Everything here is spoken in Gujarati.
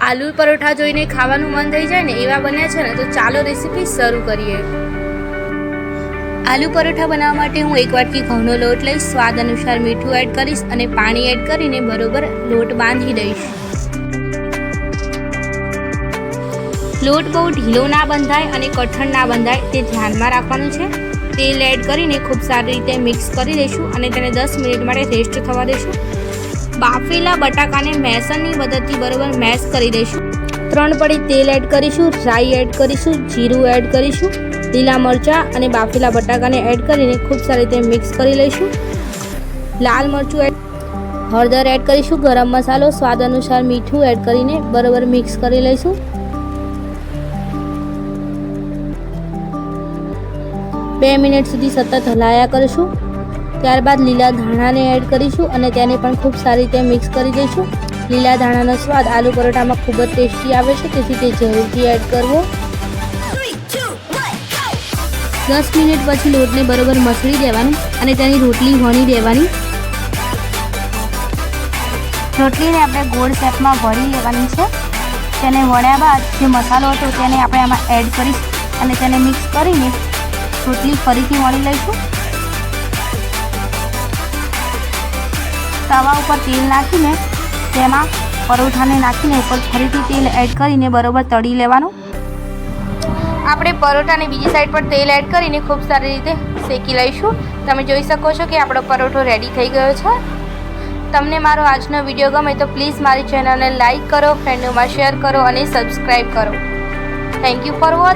આલુ પરોઠા જોઈને ખાવાનું મન થઈ જાય ને એવા બન્યા છે ને, તો ચાલો રેસીપી શરૂ કરીએ। આલુ પરોઠા બનાવવા માટે હું 1 વાટકી ઘઉંનો લોટ લઈશ, સ્વાદ અનુસાર મીઠું એડ કરીશ અને પાણી એડ કરીને બરોબર લોટ બાંધી દઈશ। લોટ બહુ ઢીલો ના બંધાય અને કઠણ ના બંધાય તે ધ્યાનમાં રાખવાનું છે। તેલ એડ કરીને ખૂબ સારી રીતે મિક્સ કરી દઈશું અને તેને 10 મિનિટ માટે રેસ્ટ થવા દઈશું। બાફેલા બટાકાને મેસરની મદદથી બરોબર મેશ કરી દઈશું। 3 પડી તેલ એડ કરીશું, રાઈ એડ કરીશું, જીરું એડ કરીશું, લીલા મરચાં અને બાફેલા બટાકાને એડ કરીને ખૂબ સારી રીતે મિક્સ કરી લઈશું। લાલ મરચું એડ, હળદર એડ કરીશું, ગરમ મસાલો, સ્વાદ અનુસાર મીઠું એડ કરીને બરોબર મિક્સ કરી લઈશું। 2 મિનિટ સુધી સતત હલાયા કરીશું। ત્યારબાદ લીલા ધાણાને એડ કરીશું અને તેને પણ ખૂબ સારી રીતે મિક્સ કરી દઈશું। લીલા ધાણાનો સ્વાદ આલુ પરોઠામાં ખૂબ જ ટેસ્ટી આવે છે, તેથી તે જરૂરથી એડ કરવો। 10 મિનિટ પછી લોટને બરોબર મસળી દેવાનું અને તેની રોટલી વણી દેવાની। રોટલીને આપણે ગોળ શેપમાં વળી લેવાની છે। તેને વણ્યા બાદ જે મસાલો હતો તેને આપણે આમાં એડ કરીશું અને તેને મિક્સ કરીને રોટલી ફરીથી વણી લઈશું। તવા ઉપર તેલ નાખીને તેમાં પરોઠાને નાખીને ઉપર ફરીથી તેલ એડ કરીને બરોબર તળી લેવાનું। આપણે પરોઠાને બીજી સાઈડ પર તેલ એડ કરીને ખૂબ સારી રીતે શેકી લઈશું। તમે જોઈ શકો છો કે આપણો પરોઠો રેડી થઈ ગયો છે। તમને મારો આજનો વિડીયો ગમે તો પ્લીઝ મારી ચેનલને લાઇક કરો, ફ્રેન્ડોમાં શેર કરો અને સબસ્ક્રાઈબ કરો। Thank you for watching.